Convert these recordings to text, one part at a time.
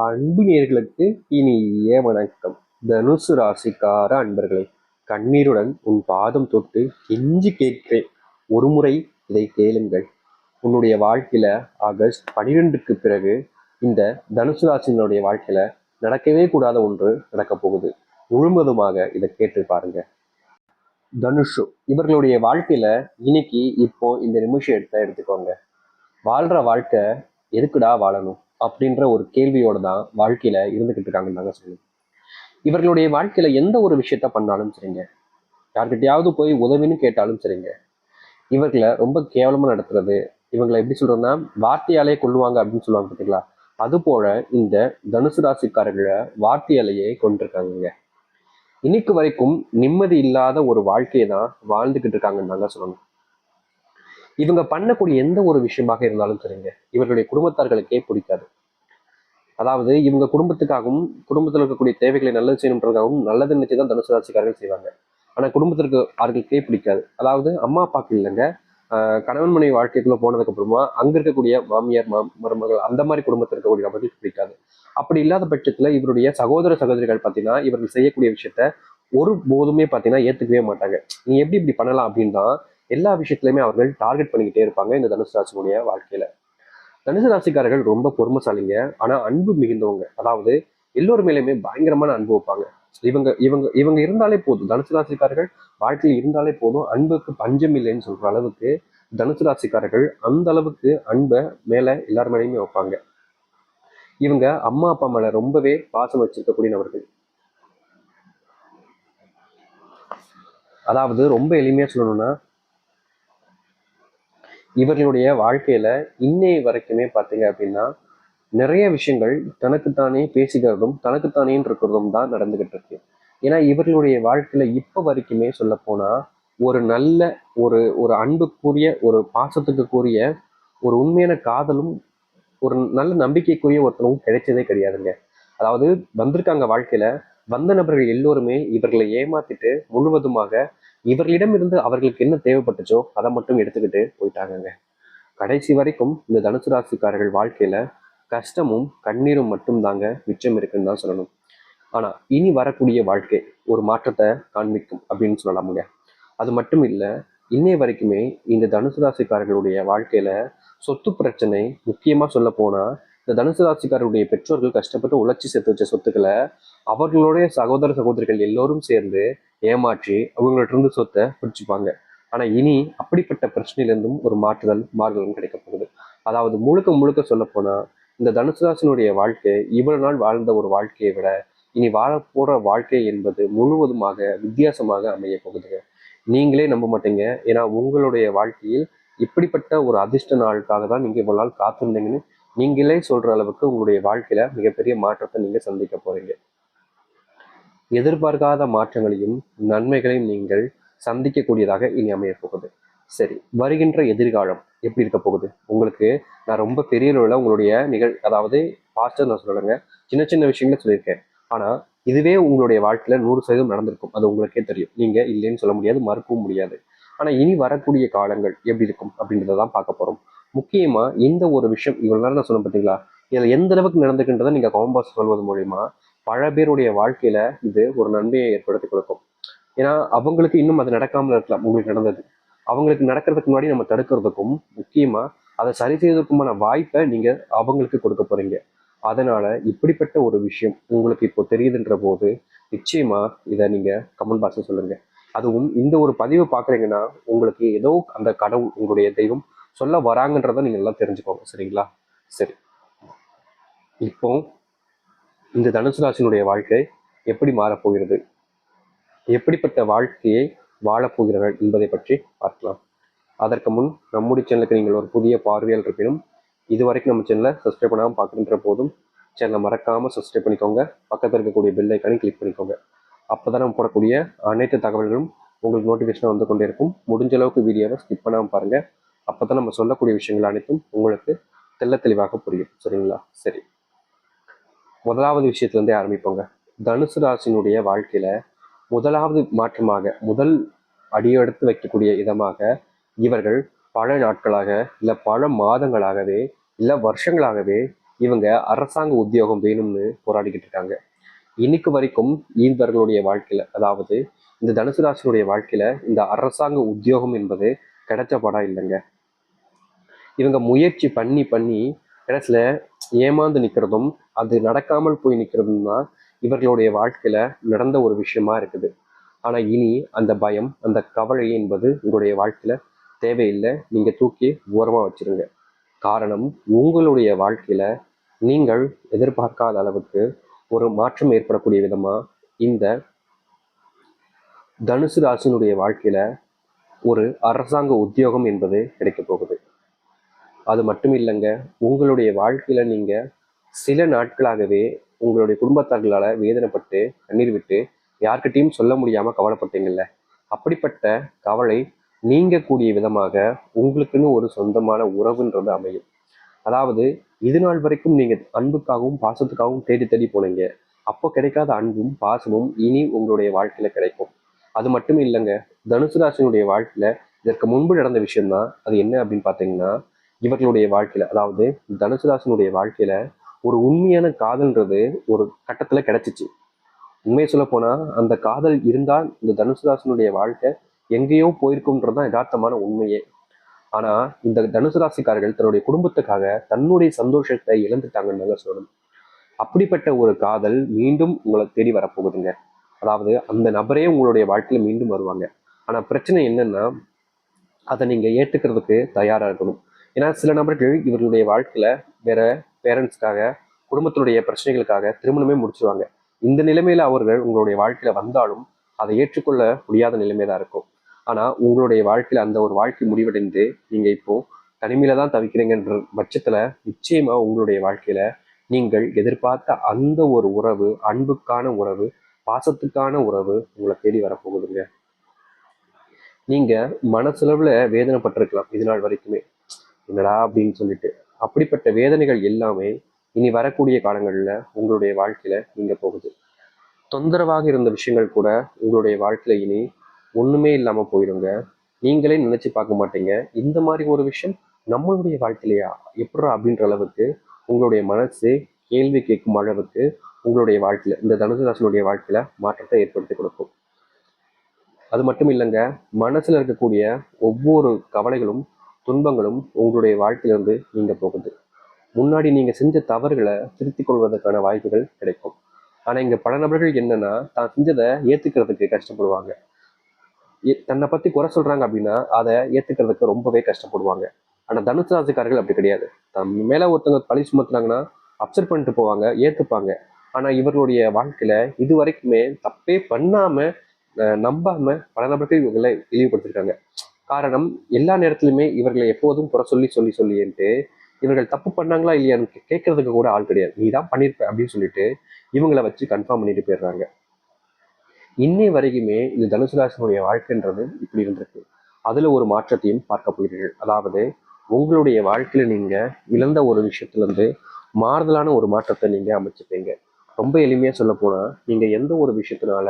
அன்பு நேயர்களுக்கு இனிய வணக்கம். தனுசு ராசிக்கார அன்பர்களே, கண்ணீருடன் உன் பாதம் தொட்டு கெஞ்சி கேட்கிறேன். ஒருமுறை இதை கேளுங்கள். உன்னுடைய வாழ்க்கையில ஆகஸ்ட் 12க்கு பிறகு இந்த தனுசு ராசியினுடைய வாழ்க்கையில நடக்கவே கூடாத ஒன்று நடக்க போகுது. முழுவதுமாக இதை கேட்டு பாருங்க. தனுஷு இவர்களுடைய வாழ்க்கையில இன்னைக்கு இப்போ இந்த நிமிஷம் எடுத்துக்கோங்க. வாழ்ற வாழ்க்கை எதுக்குடா வாழணும் அப்படின்ற ஒரு கேள்வியோட தான் வாழ்க்கையில இருந்துகிட்டு இருக்காங்கன்னு தாங்க சொல்லணும். இவர்களுடைய வாழ்க்கையில எந்த ஒரு விஷயத்த பண்ணாலும் சரிங்க, யார்கிட்டயாவது போய் உதவின்னு கேட்டாலும் சரிங்க, இவர்களை ரொம்ப கேவலமா நடத்துறது, இவங்களை எப்படி சொல்றோம்னா வார்த்தையாலே கொள்ளுவாங்க அப்படின்னு சொல்லுவாங்க பார்த்தீங்களா, அது போல இந்த தனுசு ராசிக்காரர்களை வார்த்தையாலேயே கொண்டிருக்காங்க. இன்னைக்கு வரைக்கும் நிம்மதி இல்லாத ஒரு வாழ்க்கையை தான் வாழ்ந்துகிட்டு இருக்காங்கன்னு தாங்க சொல்லணும். இவங்க பண்ணக்கூடிய எந்த ஒரு விஷயமாக இருந்தாலும் சரிங்க, இவர்களுடைய குடும்பத்தார்களுக்கே பிடிக்காது. அதாவது இவங்க குடும்பத்துக்காகவும் குடும்பத்தில் இருக்கக்கூடிய தேவைகளை நல்லது செய்யணுன்றதுக்காகவும் நல்லது நினைச்சு தான் தனுசு ராசிக்காரர்கள் செய்வாங்க. ஆனா குடும்பத்திற்கு அவர்களுக்கே பிடிக்காது. அதாவது அம்மா அப்பாக்கு இல்லைங்க, கணவன் மனைவி வாழ்க்கைக்குள்ள போனதுக்கு அப்புறமா அங்க இருக்கக்கூடிய மாமியார் மருமகள் அந்த மாதிரி குடும்பத்தில் இருக்கக்கூடிய நபர்களுக்கு பிடிக்காது. அப்படி இல்லாத பட்சத்துல இவருடைய சகோதர சகோதரிகள் பார்த்தீங்கன்னா இவர்கள் செய்யக்கூடிய விஷயத்த ஒரு போதுமே பார்த்தீங்கன்னா ஏத்துக்கவே மாட்டாங்க. நீ எப்படி இப்படி பண்ணலாம் அப்படின்னு தான் எல்லா விஷயத்திலுமே அவர்கள் டார்கெட் பண்ணிக்கிட்டே இருப்பாங்க இந்த தனுசு ராசினுடைய வாழ்க்கையில. தனுசு ராசிக்காரர்கள் ரொம்ப பொறுமைசாலிங்க, ஆனா அன்பு மிகுந்தவங்க. அதாவது எல்லோரு மேலேயுமே பயங்கரமான அன்பு வைப்பாங்க. இவங்க இவங்க இவங்க இருந்தாலே போதும், தனுசு ராசிக்காரர்கள் வாழ்க்கையில் இருந்தாலே போதும், அன்புக்கு பஞ்சம் இல்லைன்னு சொல்ற அளவுக்கு தனுசு ராசிக்காரர்கள் அந்த அளவுக்கு அன்பை மேல எல்லார் மேலேயுமே வைப்பாங்க. இவங்க அம்மா அப்பா மேல ரொம்பவே பாசம் வச்சிருக்கக்கூடிய நபர்கள். அதாவது ரொம்ப எளிமையா சொல்லணும்னா இவர்களுடைய வாழ்க்கையில இன்னை வரைக்குமே பார்த்தீங்க அப்படின்னா நிறைய விஷயங்கள் தனக்குத்தானே பேசிக்கிறதும் தனக்குத்தானே இருக்கிறதும் தான் நடந்துகிட்டு இருக்கு. ஏன்னா இவர்களுடைய வாழ்க்கையில இப்ப வரைக்குமே சொல்ல போனா ஒரு நல்ல ஒரு ஒரு அன்புக்குரிய ஒரு பாசத்துக்குரிய ஒரு உண்மையான காதலும் ஒரு நல்ல நம்பிக்கைக்குரிய ஒருத்தரும் கிடைச்சதே கிடையாதுங்க. அதாவது வந்திருக்காங்க வாழ்க்கையில, வந்த நபர்கள் எல்லோருமே இவர்களை ஏமாத்திட்டு முழுவதுமாக இவர்களிடமிருந்து அவர்களுக்கு என்ன தேவைப்பட்டுச்சோ அதை மட்டும் எடுத்துக்கிட்டு போயிட்டாங்க. கடைசி வரைக்கும் இந்த தனுசு ராசிக்காரர்கள் வாழ்க்கையில கஷ்டமும் கண்ணீரும் மட்டும் தாங்க மிச்சம் இருக்குன்னு தான் சொல்லணும். ஆனா இனி வரக்கூடிய வாழ்க்கை ஒரு மாற்றத்தை காண்பிக்கும் அப்படின்னு சொல்லலாமுங்க. அது மட்டும் இல்ல, இன்னைய வரைக்குமே இந்த தனுசு ராசிக்காரர்களுடைய வாழ்க்கையில சொத்து பிரச்சனை, முக்கியமா சொல்ல போனா இந்த தனுசு ராசிக்காரருடைய பெற்றோர்கள் கஷ்டப்பட்டு உழைச்சி சேர்த்து வச்ச சொத்துக்களை அவர்களுடைய சகோதர சகோதரிகள் எல்லோரும் சேர்ந்து ஏமாற்றி அவங்கள்ட்ட இருந்து சொத்தை பிரிச்சுப்பாங்க. ஆனா இனி அப்படிப்பட்ட பிரச்சனையிலிருந்தும் ஒரு மாறுதலும் கிடைக்க போகுது. அதாவது முழுக்க முழுக்க சொல்ல போனா இந்த தனுசு ராசினுடைய வாழ்க்கை இவ்வளவு நாள் வாழ்ந்த ஒரு வாழ்க்கையை விட இனி வாழப்போற வாழ்க்கை என்பது முழுவதுமாக வித்தியாசமாக அமைய போகுதுங்க. நீங்களே நம்ப மாட்டீங்க. ஏன்னா உங்களுடைய வாழ்க்கையில் இப்படிப்பட்ட ஒரு அதிர்ஷ்ட நாளுக்காக தான் நீங்க இவ்வளவு நாள் காத்திருந்தீங்கன்னு நீங்களே சொல்ற அளவுக்கு உங்களுடைய வாழ்க்கையில மிகப்பெரிய மாற்றத்தை நீங்க சந்திக்க போறீங்க. எதிர்பார்க்காத மாற்றங்களையும் நன்மைகளையும் நீங்கள் சந்திக்கக்கூடியதாக இனி அமைய போகுது. சரி, வருகின்ற எதிர்காலம் எப்படி இருக்க போகுது உங்களுக்கு? நான் ரொம்ப பெரிய அளவில் உங்களுடைய அதாவது பாஸ்டர் நான் சொல்லுங்க, சின்ன சின்ன விஷயங்கள சொல்லியிருக்கேன். ஆனா இதுவே உங்களுடைய வாழ்க்கையில 100% நடந்திருக்கும். அது உங்களுக்கே தெரியும். நீங்க இல்லைன்னு சொல்ல முடியாது, மறுக்கவும் முடியாது. ஆனா இனி வரக்கூடிய காலங்கள் எப்படி இருக்கும் அப்படின்றதான் பார்க்க போறோம். முக்கியமா இந்த ஒரு விஷயம் இவ்வளவு நேரம் நான் சொன்ன பார்த்தீங்களா, இதுல எந்த அளவுக்கு நடந்துக்கின்றதை நீங்க காம்பாஸ் சொல்வது மூலியமா பல பேருடைய வாழ்க்கையில இது ஒரு நன்மையை ஏற்படுத்தி கொடுக்கும். ஏன்னா அவங்களுக்கு இன்னும் அது நடக்காமல் இருக்கலாம், உங்களுக்கு நடந்தது. அவங்களுக்கு நடக்கிறதுக்கு முன்னாடி நம்ம தடுக்கிறதுக்கும் முக்கியமா அதை சரி செய்வதற்குமான வாய்ப்பை நீங்க அவங்களுக்கு கொடுக்க போறீங்க. அதனால இப்படிப்பட்ட ஒரு விஷயம் உங்களுக்கு இப்போ தெரியுதுன்ற போது நிச்சயமா இதை நீங்க கமெண்ட் பாக்ஸ்ல சொல்லுங்க. அதுவும் இந்த ஒரு பதிவை பாக்குறீங்கன்னா உங்களுக்கு ஏதோ அந்த கடவுள் உங்களுடைய தெய்வம் சொல்ல வராங்கன்றதை நீங்க எல்லாம் தெரிஞ்சுக்கோங்க. சரிங்களா? சரி, இப்போ இந்த தனுசு ராசினுடைய வாழ்க்கை எப்படி மாறப்போகிறது, எப்படிப்பட்ட வாழ்க்கையை வாழப்போகிறார்கள் என்பதை பற்றி பார்க்கலாம். அதற்கு முன் நம்முடைய சேனலுக்கு நீங்கள் ஒரு புதிய பார்வையாளர் இருப்பினும் இதுவரைக்கும் நம்ம சேனலை சப்ஸ்கிரைப் பண்ணாமல் பார்க்குற போதும் சேனலை மறக்காமல் சப்ஸ்கிரைப் பண்ணிக்கோங்க. பக்கத்தில் இருக்கக்கூடிய பெல் ஐக்கானையும் கிளிக் பண்ணிக்கோங்க. அப்போ தான் நம்ம போடக்கூடிய அனைத்து தகவல்களும் உங்களுக்கு நோட்டிஃபிகேஷனாக வந்து கொண்டே இருக்கும். முடிஞ்ச அளவுக்கு வீடியோவை ஸ்கிப் பண்ணாமல் பாருங்கள். அப்போ தான் நம்ம சொல்லக்கூடிய விஷயங்கள் அனைத்தும் உங்களுக்கு தெளிவாக புரியும். சரிங்களா? சரி, முதலாவது விஷயத்துலேருந்தே ஆரம்பிப்போங்க. தனுசு ராசினுடைய வாழ்க்கையில முதலாவது மாற்றமாக முதல் அடியெடுத்து வைக்கக்கூடிய விதமாக இவர்கள் பல நாட்களாக இல்லை பல மாதங்களாகவே இல்லை வருஷங்களாகவே இவங்க அரசாங்க உத்தியோகம் வேணும்னு போராடிக்கிட்டு இருக்காங்க. இன்னைக்கு வரைக்கும் இவர்களுடைய வாழ்க்கையில, அதாவது இந்த தனுசு ராசினுடைய வாழ்க்கையில இந்த அரசாங்க உத்தியோகம் என்பது கிடைச்ச படம் இல்லைங்க. இவங்க முயற்சி பண்ணி பண்ணி கடைசியில ஏமாந்து நிற்கிறதும் அது நடக்காமல் போய் நிற்கிறதும் தான் இவர்களுடைய வாழ்க்கையில நடந்த ஒரு விஷயமா இருக்குது. ஆனா இனி அந்த பயம், அந்த கவலை என்பது உங்களுடைய வாழ்க்கையில தேவையில்லை. நீங்க தூக்கி ஓரமா வச்சிருங்க. காரணம், உங்களுடைய வாழ்க்கையில நீங்கள் எதிர்பார்க்காத அளவுக்கு ஒரு மாற்றம் ஏற்படக்கூடிய விதமா இந்த தனுசு ராசினுடைய வாழ்க்கையில ஒரு அரசாங்க உத்தியோகம் என்பது கிடைக்க போகுது. அது மட்டும் இல்லைங்க, உங்களுடைய வாழ்க்கையில நீங்க சில நாட்களாகவே உங்களுடைய குடும்பத்தார்களால வேதனைப்பட்டு கண்ணீர் விட்டு யார்கிட்டையும் சொல்ல முடியாம கவலைப்பட்டீங்கல்ல, அப்படிப்பட்ட கவலை நீங்க கூடிய விதமாக உங்களுக்குன்னு ஒரு சொந்தமான உறவுன்றது அமையும். அதாவது இது நாள் வரைக்கும் நீங்க அன்புக்காகவும் பாசத்துக்காகவும் தேடி தேடி போனீங்க. அப்போ கிடைக்காத அன்பும் பாசமும் இனி உங்களுடைய வாழ்க்கையில கிடைக்கும். அது மட்டும் இல்லைங்க, தனுசு ராசினுடைய வாழ்க்கையில இதற்கு முன்பு நடந்த விஷயம்தான். அது என்ன அப்படின்னு பார்த்தீங்கன்னா, இவர்களுடைய வாழ்க்கையில, அதாவது தனுசு ராசினுடைய வாழ்க்கையில ஒரு உண்மையான காதல்ன்றது ஒரு கட்டத்துல கிடைச்சிச்சு. உண்மையை சொல்ல போனா அந்த காதல் இருந்தால் இந்த தனுசு ராசினுடைய வாழ்க்கை எங்கேயோ போயிருக்கும்ன்றதுதான் யதார்த்தமான உண்மையே. ஆனா இந்த தனுசு ராசிக்காரர்கள் தன்னுடைய குடும்பத்துக்காக தன்னுடைய சந்தோஷத்தை இழந்துட்டாங்கன்னு சொல்லணும். அப்படிப்பட்ட ஒரு காதல் மீண்டும் உங்களை தேடி வரப்போகுதுங்க. அதாவது அந்த நபரே உங்களுடைய வாழ்க்கையில மீண்டும் வருவாங்க. ஆனா பிரச்சனை என்னன்னா, அதை நீங்க ஏத்துக்கிறதுக்கு தயாரா இருக்கணும். ஏன்னா சில நபர்கள் இவர்களுடைய வாழ்க்கையில வேற பேரண்ட்ஸ்க்காக, குடும்பத்தினுடைய பிரச்சனைகளுக்காக திருமணமே முடிச்சிருவாங்க. இந்த நிலைமையில அவர்கள் உங்களுடைய வாழ்க்கையில வந்தாலும் அதை ஏற்றுக்கொள்ள முடியாத நிலைமைதான் இருக்கும். ஆனா உங்களுடைய வாழ்க்கையில அந்த ஒரு வாழ்க்கை முடிவடைந்து நீங்க இப்போ தனிமையில தான் தவிக்கிறீங்கன்ற பட்சத்துல நிச்சயமா உங்களுடைய வாழ்க்கையில நீங்கள் எதிர்பார்த்த அந்த ஒரு உறவு, அன்புக்கான உறவு, பாசத்துக்கான உறவு உங்களை தேடி வரப்போகுதுங்க. நீங்க மனசளவுல வேதனைப்பட்டிருக்கலாம் இது நாள் வரைக்குமே, என்னடா அப்படின்னு சொல்லிட்டு. அப்படிப்பட்ட வேதனைகள் எல்லாமே இனி வரக்கூடிய காலங்கள்ல உங்களுடைய வாழ்க்கையில நீங்க போகுது. தொந்தரவாக இருந்த விஷயங்கள் கூட உங்களுடைய வாழ்க்கையில இனி ஒண்ணுமே இல்லாம போயிடுங்க. நீங்களே நினைச்சு பார்க்க மாட்டீங்க, இந்த மாதிரி ஒரு விஷயம் நம்மளுடைய வாழ்க்கையிலையா எப்படா அப்படின்ற அளவுக்கு உங்களுடைய மனசு கேள்வி கேட்கும் அளவுக்கு உங்களுடைய வாழ்க்கையில இந்த தனுசு ராசினுடைய வாழ்க்கையில மாற்றத்தை ஏற்படுத்தி கொடுக்கும். அது மட்டும் இல்லைங்க, மனசுல இருக்கக்கூடிய ஒவ்வொரு கவலைகளும் துன்பங்களும் உங்களுடைய வாழ்க்கையிலிருந்து நீங்க போகுது. முன்னாடி நீங்க செஞ்ச தவறுகளை திருத்திக் கொள்வதற்கான வாய்ப்புகள் கிடைக்கும். ஆனா இங்க பல நபர்கள் என்னன்னா, தான் செஞ்சதை ஏத்துக்கிறதுக்கு கஷ்டப்படுவாங்க. தன்னை பத்தி குறை சொல்றாங்க அப்படின்னா அதை ஏத்துக்கிறதுக்கு ரொம்பவே கஷ்டப்படுவாங்க. ஆனா தனுசு ராசிக்காரர்கள் அப்படி கிடையாது. தன் மேல ஒருத்தவங்க பழி சுமத்துனாங்கன்னா அப்செட் பண்ணிட்டு போவாங்க, ஏத்துப்பாங்க. ஆனா இவர்களுடைய வாழ்க்கையில இது வரைக்குமே தப்பே பண்ணாம நம்பாம பல நபர்கள் இவர்களை இழிவுபடுத்திருக்காங்க. காரணம், எல்லா நேரத்திலுமே இவர்களை எப்போதும் குறை சொல்லி சொல்லி சொல்லிட்டு இவர்கள் தப்பு பண்ணாங்களா இல்லையான்னு கேட்கறதுக்கு கூட ஆள் கிடையாது. நீ தான் பண்ணிருப்ப அப்படின்னு சொல்லிட்டு இவங்களை வச்சு கன்ஃபார்ம் பண்ணிட்டு போயிடுறாங்க. இன்னை வரைக்குமே இந்த தனுசு ராசினுடைய வாழ்க்கைன்றது இப்படி இருந்திருக்கு. அதுல ஒரு மாற்றத்தையும் பார்க்க போகிறீர்கள். அதாவது உங்களுடைய வாழ்க்கையில நீங்க இழந்த ஒரு விஷயத்துல இருந்து மாறுதலான ஒரு மாற்றத்தை நீங்க அமைச்சுப்பீங்க. ரொம்ப எளிமையா சொல்ல போனா, நீங்க எந்த ஒரு விஷயத்தினால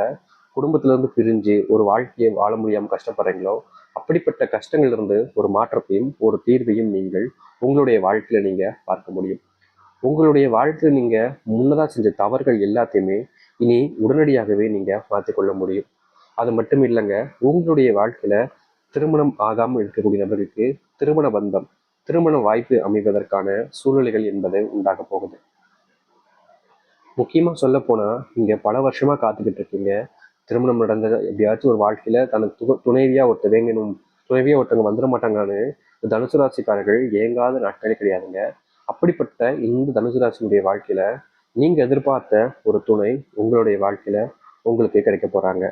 குடும்பத்துல இருந்து பிரிஞ்சு ஒரு வாழ்க்கையை வாழ முடியாம கஷ்டப்படுறீங்களோ, அப்படிப்பட்ட கஷ்டங்கள்ல இருந்து ஒரு மாற்றத்தையும் ஒரு தீர்வையும் நீங்கள் உங்களுடைய வாழ்க்கையில நீங்க பார்க்க முடியும். உங்களுடைய வாழ்க்கையில நீங்க முன்னதா செஞ்ச தவறுகள் எல்லாத்தையுமே இனி உடனடியாகவே நீங்க மாற்றிக்கொள்ள முடியும். அது மட்டும் இல்லைங்க, உங்களுடைய வாழ்க்கையில திருமணம் ஆகாமல் இருக்கக்கூடிய நபருக்கு திருமண பந்தம், திருமண வாய்ப்பு அமைவதற்கான சூழ்நிலைகள் என்பது உண்டாக போகுது. முக்கியமா சொல்ல போனா, நீங்க பல வருஷமா காத்துக்கிட்டு இருக்கீங்க. திருமணம் நடந்தது எப்படியாச்சும் ஒரு வாழ்க்கையில தனக்கு துணைவியா ஒருத்தர் வேங்கணும், துணைவியா ஒருத்தவங்க வந்துட மாட்டாங்கன்னு தனுசு ராசிக்காரர்கள் ஏங்காத நாட்களே கிடையாதுங்க. அப்படிப்பட்ட இந்த தனுசு ராசியினுடைய வாழ்க்கையில நீங்க எதிர்பார்த்த ஒரு துணை உங்களுடைய வாழ்க்கையில உங்களுக்கு கிடைக்க போறாங்க.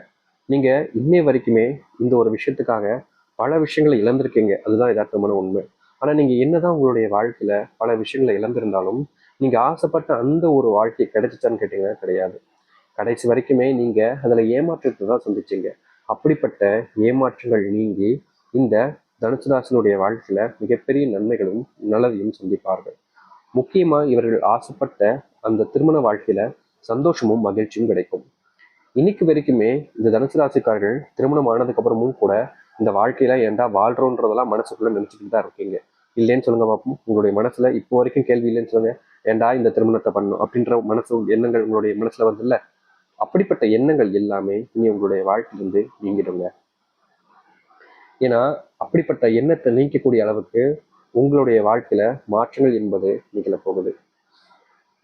நீங்க இன்னை வரைக்குமே இந்த ஒரு விஷயத்துக்காக பல விஷயங்களை இழந்திருக்கீங்க, அதுதான் யதார்த்தமான உண்மை. ஆனா நீங்க என்னதான் உங்களுடைய வாழ்க்கையில பல விஷயங்களை இழந்திருந்தாலும் நீங்க ஆசைப்பட்ட அந்த ஒரு வாழ்க்கை கிடைச்சிச்சான்னு கேட்டீங்கன்னா கிடையாது. கடைசி வரைக்குமே நீங்க அதுல ஏமாற்றத்தை தான் சந்திச்சீங்க. அப்படிப்பட்ட ஏமாற்றங்கள் நீங்கி இந்த தனுசு ராசினுடைய வாழ்க்கையில மிகப்பெரிய நன்மைகளும் நல்லதையும் சந்திப்பார்கள். முக்கியமா இவர்கள் ஆசைப்பட்ட அந்த திருமண வாழ்க்கையில சந்தோஷமும் மகிழ்ச்சியும் கிடைக்கும். இன்னைக்கு வரைக்குமே இந்த தனுசு ராசிக்காரர்கள் திருமணம் ஆனதுக்கு அப்புறமும் கூட இந்த வாழ்க்கையில ஏன்டா வாழ்றோன்றதெல்லாம் மனசுக்குள்ள நினைச்சுக்கிட்டு தான் இருக்கீங்க. இல்லைன்னு சொல்லுங்க பார்ப்போம். உங்களுடைய மனசுல இப்போ வரைக்கும் கேள்வி இல்லைன்னு சொல்லுங்க. ஏண்டா இந்த திருமணத்தை பண்ணணும் அப்படின்ற எண்ணங்கள் உங்களுடைய மனசுல வந்து இல்ல, அப்படிப்பட்ட எண்ணங்கள் எல்லாமே இனி உங்களுடைய வாழ்க்கையிலிருந்து நீங்கிடுங்க. ஏன்னா அப்படிப்பட்ட எண்ணத்தை நீக்கக்கூடிய அளவுக்கு உங்களுடைய வாழ்க்கையில மாற்றங்கள் என்பது நிகழ போகுது.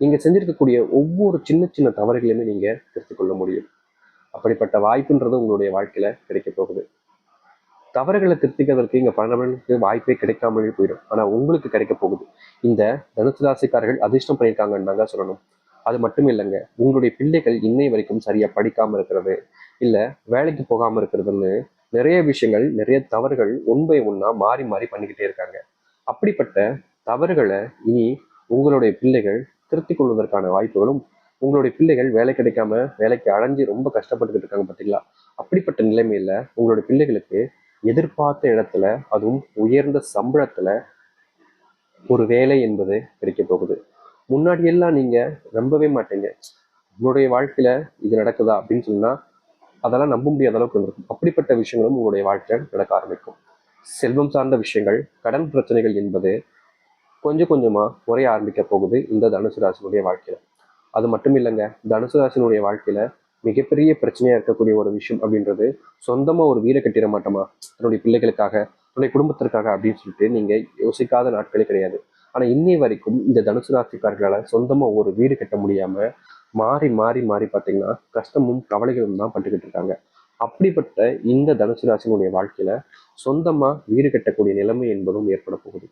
நீங்க செஞ்சிருக்கக்கூடிய ஒவ்வொரு சின்ன சின்ன தவறுகளையுமே நீங்க திருத்திக் கொள்ள முடியும். அப்படிப்பட்ட வாய்ப்புன்றது உங்களுடைய வாழ்க்கையில கிடைக்க போகுது. தவறுகளை திருத்திக்கிறதுக்கு இங்க பலருக்கு வாய்ப்பே கிடைக்காமலே போயிடும். ஆனா உங்களுக்கு கிடைக்க போகுது. இந்த தனுசு ராசிக்காரர்கள் அதிர்ஷ்டம் பண்ணியிருக்காங்கன்னு தாங்க சொல்லணும். அது மட்டும் இல்லைங்க, உங்களுடைய பிள்ளைகள் இன்னை வரைக்கும் சரியா படிக்காம இருக்கிறது, இல்ல வேலைக்கு போகாம இருக்கிறதுன்னு நிறைய விஷயங்கள், நிறைய தவறுகள் ஒன் பை ஒன்னா மாறி மாறி பண்ணிக்கிட்டே இருக்காங்க. அப்படிப்பட்ட தவறுகளை இனி உங்களுடைய பிள்ளைகள் திருத்திக் கொள்வதற்கான வாய்ப்புகளும், உங்களுடைய பிள்ளைகள் வேலை கிடைக்காம வேலைக்கு அலைஞ்சு ரொம்ப கஷ்டப்பட்டுக்கிட்டு இருக்காங்க பார்த்தீங்களா, அப்படிப்பட்ட நிலைமையில உங்களுடைய பிள்ளைகளுக்கு எதிர்பார்த்த இடத்துல, அதுவும் உயர்ந்த சம்பளத்துல ஒரு வேலை என்பது கிடைக்க போகுது. முன்னாடி எல்லாம் நீங்க நம்பவே மாட்டீங்க. உங்களுடைய வாழ்க்கையில இது நடக்குதா அப்படின்னு சொன்னா அதெல்லாம் நம்ப முடியாத அளவுக்கு இருக்கும். அப்படிப்பட்ட விஷயங்களும் உங்களுடைய வாழ்க்கையில் நடக்க ஆரம்பிக்கும். செல்வம் சார்ந்த விஷயங்கள், கடன் பிரச்சனைகள் என்பது கொஞ்சம் கொஞ்சமா குறைய ஆரம்பிக்க போகுது இந்த தனுசு ராசினுடைய வாழ்க்கையில. அது மட்டும் இல்லைங்க, தனுசு ராசினுடைய வாழ்க்கையில மிகப்பெரிய பிரச்சனையா இருக்கக்கூடிய ஒரு விஷயம் அப்படின்றது, சொந்தமா ஒரு வீடை கட்டிட மாட்டோமா தன்னுடைய பிள்ளைகளுக்காக, தன்னுடைய குடும்பத்திற்காக அப்படின்னு சொல்லிட்டு நீங்க யோசிக்காத நாட்களே கிடையாது. ஆனா இன்னை வரைக்கும் இந்த தனுசு ராசிக்காரர்களால சொந்தமா ஒரு வீடு கட்ட முடியாம மாறி மாறி மாறி பார்த்தீங்கன்னா கஷ்டமும் கவலைகளும் தான் பட்டுக்கிட்டு இருக்காங்க. அப்படிப்பட்ட இந்த தனுசு ராசினுடைய வாழ்க்கையில சொந்தமா வீடு கட்டக்கூடிய நிலைமை என்பதும் ஏற்பட போகுது.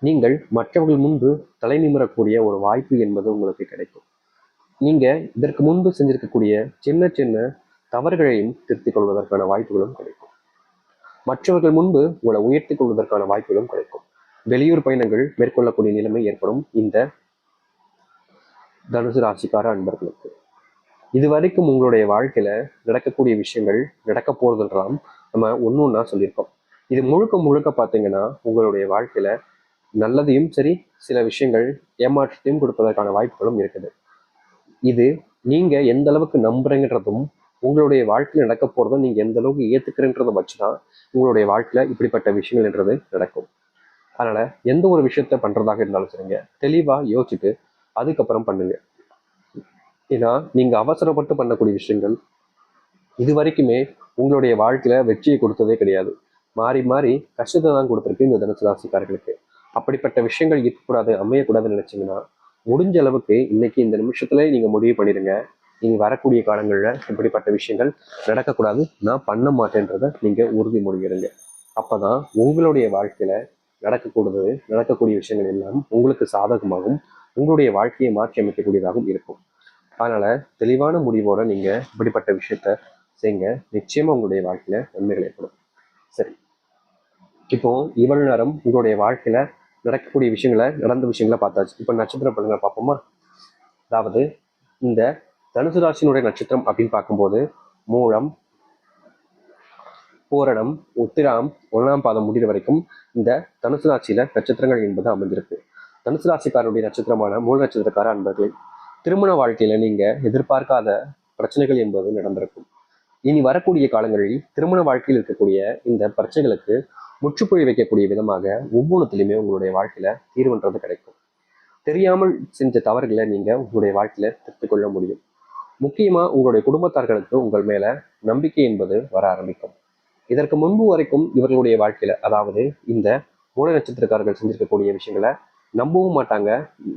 நீங்கள் மற்றவர்கள் முன்பு தலை நிமிரக்கூடிய ஒரு வாய்ப்பு என்பது உங்களுக்கு கிடைக்கும். நீங்க இதற்கு முன்பு செஞ்சிருக்கக்கூடிய சின்ன சின்ன தவறுகளையும் திருத்திக் கொள்வதற்கான வாய்ப்புகளும் கிடைக்கும். மற்றவர்கள் முன்பு உங்களை உயர்த்திக் கொள்வதற்கான வாய்ப்புகளும் கிடைக்கும். வெளியூர் பயணங்கள் மேற்கொள்ளக்கூடிய நிலைமை ஏற்படும் இந்த தனுசு ராசிக்கார அன்பர்களுக்கு. இதுவரைக்கும் உங்களுடைய வாழ்க்கையில நடக்கக்கூடிய விஷயங்கள், நடக்க போறதுன்றலாம் நம்ம ஒன்னா சொல்லியிருக்கோம். இது முழுக்க முழுக்க பார்த்தீங்கன்னா உங்களுடைய வாழ்க்கையில நல்லதையும் சரி, சில விஷயங்கள் ஏமாற்றத்தையும் கொடுப்பதற்கான வாய்ப்புகளும் இருக்குது. இது நீங்க எந்த அளவுக்கு நம்புறீங்கன்றதும், உங்களுடைய வாழ்க்கையில் நடக்க போறதும் நீங்க எந்த அளவுக்கு ஏத்துக்கிறன்றதை வச்சுதான் உங்களுடைய வாழ்க்கையில இப்படிப்பட்ட விஷயங்கள் என்றது நடக்கும். அதனால எந்த ஒரு விஷயத்த பண்றதாக இருந்தாலும் சரிங்க, தெளிவா யோசிச்சுட்டு அதுக்கப்புறம் பண்ணுங்க. ஏன்னா நீங்க அவசரப்பட்டு பண்ணக்கூடிய விஷயங்கள் இது வரைக்குமே உங்களுடைய வாழ்க்கையில வெற்றியை கொடுத்ததே கிடையாது. மாறி மாறி கஷ்டத்தை தான் கொடுத்துருக்கு இந்த தனுசு ராசிக்காரர்களுக்கு. அப்படிப்பட்ட விஷயங்கள் இருக்கக்கூடாது, அமையக்கூடாதுன்னு நினைச்சீங்கன்னா முடிஞ்ச அளவுக்கு இன்னைக்கு இந்த நிமிஷத்துல நீங்க முடிவு பண்ணிடுங்க. இனி வரக்கூடிய காலங்கள்ல இப்படிப்பட்ட விஷயங்கள் நடக்கக்கூடாது, நான் பண்ண மாட்டேன்றத நீங்க உறுதிமொழி எடுங்க. அப்பதான் உங்களுடைய வாழ்க்கையில நடக்கக்கூடிய விஷயங்கள் எல்லாம் உங்களுக்கு சாதகமாகவும் உங்களுடைய வாழ்க்கையை மாற்றி அமைக்கக்கூடியதாகவும் இருக்கும். அதனால தெளிவான முடிவோட நீங்க இப்படிப்பட்ட விஷயத்த செய்யுங்க. நிச்சயமா உங்களுடைய வாழ்க்கையில நன்மைகள் ஏற்படும். சரி, இப்போ இவ்வளவு நேரம் உங்களுடைய வாழ்க்கையில நடக்கக்கூடிய நடந்த விஷயங்களை பார்த்தாச்சு. இப்ப நட்சத்திர பலன்களை பார்ப்போமா? அதாவது இந்த தனுசு ராசியினுடைய நட்சத்திரம் அப்படின்னு பார்க்கும்போது மூலம், பூரணம், உத்திராம், 1ஆம் பாதம் முடிகிற வரைக்கும் இந்த தனுசு ராசியில நட்சத்திரங்கள் என்பது அமைஞ்சிருக்கு. தனுசு ராசிக்காரருடைய நட்சத்திரமான மூல நட்சத்திரக்கார அன்பர்களே, திருமண வாழ்க்கையில நீங்க எதிர்பார்க்காத பிரச்சனைகள் என்பது நடந்திருக்கும். இனி வரக்கூடிய காலங்களில் திருமண வாழ்க்கையில் இருக்கக்கூடிய இந்த பிரச்சனைகளுக்கு முற்றுப்புள்ளி வைக்கக்கூடிய விதமாக ஒவ்வொன்றுத்திலுமே உங்களுடைய வாழ்க்கையில தீர்வுன்றது கிடைக்கும். தெரியாமல் செஞ்ச தவறுகளை நீங்க உங்களுடைய வாழ்க்கையில திருத்திக் கொள்ள முடியும். முக்கியமா உங்களுடைய குடும்பத்தார்களுக்கு உங்கள் மேல நம்பிக்கை என்பது வர ஆரம்பிக்கும். இதற்கு முன்பு வரைக்கும் இவர்களுடைய வாழ்க்கையில, அதாவது இந்த மூல நட்சத்திரக்காரர்கள் செஞ்சிருக்கக்கூடிய விஷயங்களை நம்பவும் மாட்டாங்க.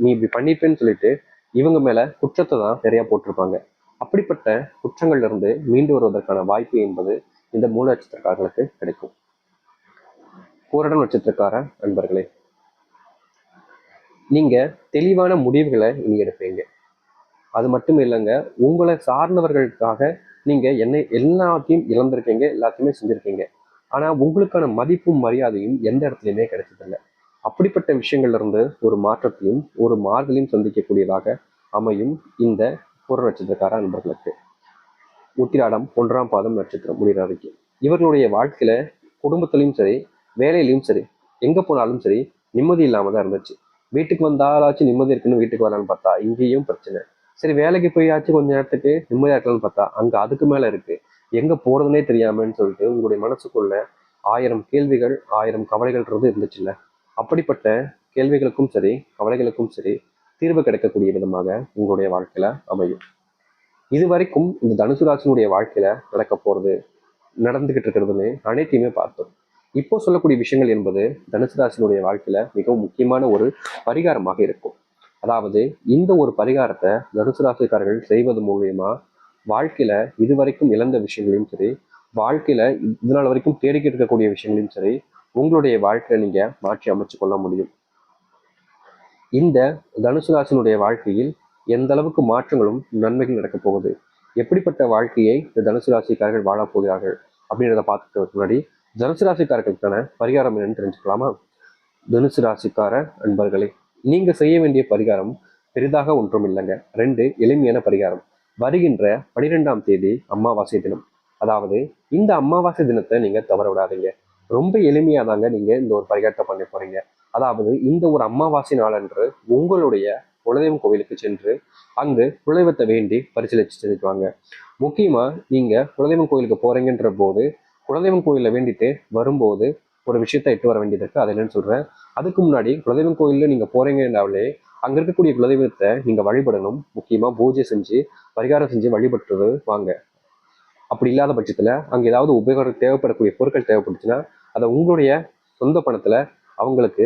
நீ இப்படி பண்ணிப்பேன்னு சொல்லிட்டு இவங்க மேல குற்றத்தை தான் நிறைய போட்டிருப்பாங்க. அப்படிப்பட்ட குற்றங்கள்ல இருந்து மீண்டு வருவதற்கான வாய்ப்பு என்பது இந்த மூல நட்சத்திரக்காரர்களுக்கு கிடைக்கும். பூரண நட்சத்திரக்கார அன்பர்களே, நீங்க தெளிவான முடிவுகளை இனி எடுப்பீங்க. அது மட்டும் இல்லைங்க, உங்களை சார்ந்தவர்களுக்காக நீங்க எல்லாத்தையும் இழந்திருக்கீங்க, எல்லாத்தையுமே செஞ்சிருக்கீங்க. ஆனா உங்களுக்கான மதிப்பும் மரியாதையும் எந்த இடத்துலையுமே கிடைச்சதில்லை. அப்படிப்பட்ட விஷயங்கள்ல இருந்து ஒரு மாற்றத்தையும் ஒரு மாறுதலையும் சந்திக்கக்கூடியதாக அமையும் இந்த பூரண நட்சத்திரக்கார அன்பர்களுக்கு. உத்திராடம் 1ஆம் பாதம் நட்சத்திரம் முடிகிற வரைக்கும் இவர்களுடைய வாழ்க்கையில குடும்பத்திலையும் சரி, வேலையிலையும் சரி, எங்க போனாலும் சரி நிம்மதி இல்லாம தான் இருந்துச்சு. வீட்டுக்கு வந்தாலாச்சும் நிம்மதி இருக்குன்னு வீட்டுக்கு வரலான்னு பார்த்தா இங்கேயும் பிரச்சனை. சரி, வேலைக்கு போயாச்சும் கொஞ்ச நேரத்துக்கு நிம்மதியா இருக்கலாம்னு பார்த்தா அங்க அதுக்கு மேல இருக்கு. எங்க போறதுனே தெரியாமன்னு சொல்லிட்டு உங்களுடைய மனசுக்குள்ள 1000 கேள்விகள், 1000 கவலைகள்ன்றது இருந்துச்சுல்ல. அப்படிப்பட்ட கேள்விகளுக்கும் சரி, கவலைகளுக்கும் சரி தீர்வு கிடைக்கக்கூடிய விதமாக உங்களுடைய வாழ்க்கையில அமையும். இது வரைக்கும் இந்த தனுசு ராசினுடைய வாழ்க்கையில நடக்க போறது, நடந்துகிட்டு இருக்கிறதுன்னு அனைத்தையுமே பார்த்தோம். இப்போ சொல்லக்கூடிய விஷயங்கள் என்பது தனுசு ராசினுடைய வாழ்க்கையில மிகவும் முக்கியமான ஒரு பரிகாரமாக இருக்கும். அதாவது இந்த ஒரு பரிகாரத்தை தனுசு ராசிக்காரர்கள் செய்வது மூலியமா வாழ்க்கையில இதுவரைக்கும் இழந்த விஷயங்களையும் சரி, வாழ்க்கையில இதனால் வரைக்கும் தேடிக்கிட்டு இருக்கக்கூடிய விஷயங்களையும் சரி, உங்களுடைய வாழ்க்கையில நீங்க மாற்றி அமைச்சு கொள்ள முடியும். இந்த தனுசு ராசினுடைய வாழ்க்கையில் எந்த அளவுக்கு மாற்றங்களும் நன்மைகள் நடக்கப் போகுது, எப்படிப்பட்ட வாழ்க்கையை இந்த தனுசு ராசிக்காரர்கள் வாழப் போகிறார்கள் அப்படின்றத பார்த்துக்கிறதுக்கு முன்னாடி தனுசு ராசிக்காரர்களுக்கான பரிகாரம் என்னன்னு தெரிஞ்சுக்கலாமா? தனுசு ராசிக்கார அன்பர்களே, நீங்க செய்ய வேண்டிய பரிகாரம் பெரிதாக ஒன்றும் இல்லைங்க. 2 எளிமையான பரிகாரம். வருகின்ற 12ஆம் தேதி அமாவாசை தினம். அதாவது இந்த அமாவாசை தினத்தை நீங்க தவற விடாதீங்க. ரொம்ப எளிமையா தாங்க நீங்க இந்த ஒரு பரிகாரத்தை பண்ண போறீங்க. அதாவது இந்த ஒரு அமாவாசை நாளன்று உங்களுடைய குலதெய்வம் கோவிலுக்கு சென்று அங்கு குலதெய்வத்தை வேண்டி பரிசீலிச்சுட்டு வாங்க. முக்கியமா நீங்க குலதெய்வம் கோயிலுக்கு போறீங்கன்ற போது குலதெய்வம் கோயில வேண்டிட்டு வரும்போது ஒரு விஷயத்த எட்டு வர வேண்டியது இருக்கு. அது என்னன்னு சொல்றேன். அதுக்கு முன்னாடி குலதெய்வம் கோயில்ல நீங்க போறீங்கன்னாலே அங்க இருக்கக்கூடிய குலதெய்வத்தை நீங்க வழிபடணும். முக்கியமா பூஜை செஞ்சு பரிகாரம் செஞ்சு வழிபட்டுறது வாங்க. அப்படி இல்லாத பட்சத்துல அங்க ஏதாவது உபயோகம் தேவைப்படக்கூடிய பொருட்கள் தேவைப்பட்டுச்சுன்னா அதை உங்களுடைய சொந்த பணத்துல அவங்களுக்கு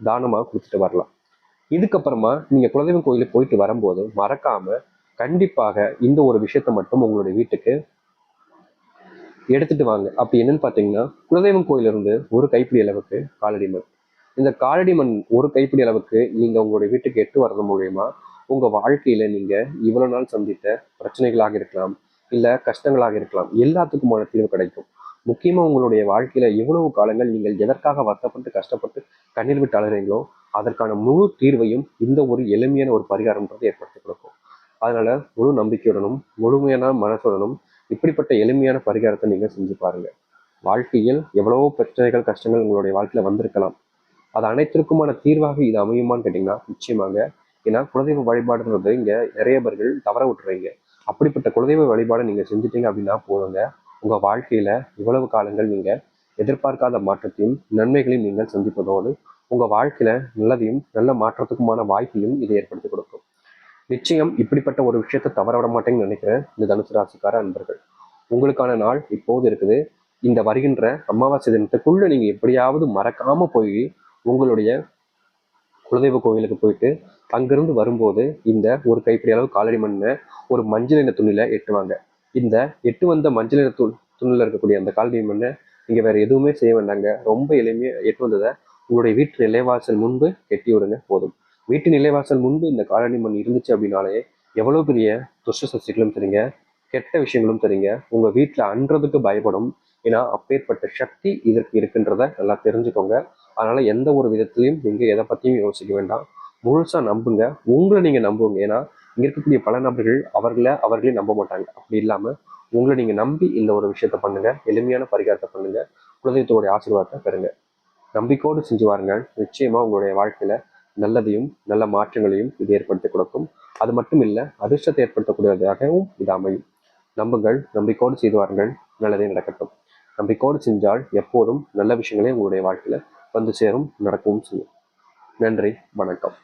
தானமா கொடுத்துட்டு வரலாம். இதுக்கப்புறமா நீங்க குலதெய்வம் கோயிலுக்கு போயிட்டு வரும்போது மறக்காம கண்டிப்பாக இந்த ஒரு விஷயத்த மட்டும் உங்களுடைய வீட்டுக்கு எடுத்துட்டு வாங்க. அப்படி என்னன்னு பாத்தீங்கன்னா, குலதெய்வம் கோயிலிருந்து ஒரு கைப்பிடி அளவுக்கு காலடி மண். இந்த காலடி மண் ஒரு கைப்பிடி அளவுக்கு நீங்க உங்களுடைய வீட்டுக்கு எட்டு வர்றது மூலியமா உங்க வாழ்க்கையில நீங்க இவ்வளவு நாள் சந்தித்த பிரச்சனைகளாக இருக்கலாம், இல்ல கஷ்டங்களாக இருக்கலாம், எல்லாத்துக்குமான தீர்வு கிடைக்கும். முக்கியமா உங்களுடைய வாழ்க்கையில எவ்வளவு காலங்கள் நீங்கள் எதற்காக வருத்தப்பட்டு கஷ்டப்பட்டு கண்ணீர் விட்டு அழுகிறீங்களோ அதற்கான முழு தீர்வையும் இந்த ஒரு எளிமையான ஒரு பரிகாரம்ன்றது ஏற்படுத்தி கொடுக்கும். அதனால முழு நம்பிக்கையுடனும் முழுமையான மனசுடனும் இப்படிப்பட்ட எளிமையான பரிகாரத்தை நீங்க செஞ்சு பாருங்க. வாழ்க்கையில் எவ்வளவோ பிரச்சனைகள் கஷ்டங்கள் உங்களுடைய வாழ்க்கையில வந்திருக்கலாம். அது அனைத்திற்குமான தீர்வாக இது அமையுமான்னு கேட்டீங்கன்னா நிச்சயமாங்க. ஏன்னா குலதெய்வ வழிபாடுன்றது இங்க நிறைய பேர்கள் தவற விட்டுறீங்க. அப்படிப்பட்ட குலதெய்வ வழிபாடை நீங்க செஞ்சுட்டீங்க அப்படின்னா போதுங்க, உங்க வாழ்க்கையில இவ்வளவு காலங்கள் நீங்க எதிர்பார்க்காத மாற்றத்தையும் நன்மைகளையும் நீங்கள் சந்திப்பதோடு உங்க வாழ்க்கையில நல்லதையும் நல்ல மாற்றத்துக்குமான வாய்ப்பையும் இது ஏற்படுத்தி கொடுக்கும். நிச்சயம் இப்படிப்பட்ட ஒரு விஷயத்தை தவற விட மாட்டேங்கன்னு நினைக்கிறேன் இந்த தனுசு ராசிக்கார அன்பர்கள். உங்களுக்கான நாள் இப்போது இருக்குது. இந்த வருகின்ற அமாவாசை தினத்துக்குள்ள நீங்க எப்படியாவது மறக்காம போய் உங்களுடைய குலதெய்வ கோவிலுக்கு போயிட்டு அங்கிருந்து வரும்போது இந்த ஒரு கைப்பிடி அளவு காலடி மண்ணை ஒரு மஞ்சள் எண்ணெய் துணியில எட்டுவாங்க. இந்த எட்டு வந்த மஞ்சள் எண்ணெய் துணில இருக்கக்கூடிய அந்த காலடி மண்ணை நீங்க வேற எதுவுமே செய்ய வேண்டாங்க. ரொம்ப எளிமையா எட்டு வந்ததை உங்களுடைய வீட்டு நிலைவாசல் முன்பு கெட்டி விடுங்க போதும். வீட்டு நிலைவாசல் முன்பு இந்த காலடி மண் இருந்துச்சு அப்படின்னாலே எவ்வளவு பெரிய துஷ்ட சக்திகளும் சரிங்க, கெட்ட விஷயங்களும் சரிங்க உங்க வீட்டுல அன்றதுக்கு பயப்படும். ஏன்னா அப்பேற்பட்ட சக்தி இதற்கு இருக்குன்றத நல்லா தெரிஞ்சுக்கோங்க. அதனால எந்த ஒரு விதத்திலையும் நீங்க எதை பத்தியும் யோசிக்க வேண்டாம். முழுசா நம்புங்க. உங்களை நீங்க நம்புங்க. ஏன்னா இங்க இருக்கக்கூடிய பல நபர்கள் அவர்களே நம்ப மாட்டாங்க. அப்படி இல்லாம உங்களை நீங்க நம்பி இந்த ஒரு விஷயத்த பண்ணுங்க. எளிமையான பரிகாரத்தை பண்ணுங்க. குலதெய்வத்தோடைய ஆசீர்வாதத்தை பெறுங்க. நம்பிக்கையோடு செஞ்சு வாருங்கள். நிச்சயமா உங்களுடைய வாழ்க்கையில நல்லதையும் நல்ல மாற்றங்களையும் இது ஏற்படுத்தி கொடுக்கும். அது மட்டும் இல்ல, அதிர்ஷ்டத்தை ஏற்படுத்தக்கூடியதாகவும் இது அமையும். நம்புங்கள், நம்பிக்கையோடு செய்து வாருங்கள். நல்லதே நடக்கட்டும். நம்பிக்கையோடு செஞ்சால் எப்போதும் நல்ல விஷயங்களே உங்களுடைய வாழ்க்கையில வந்து சேரும், நடக்கவும் செய்யும். நன்றி, வணக்கம்.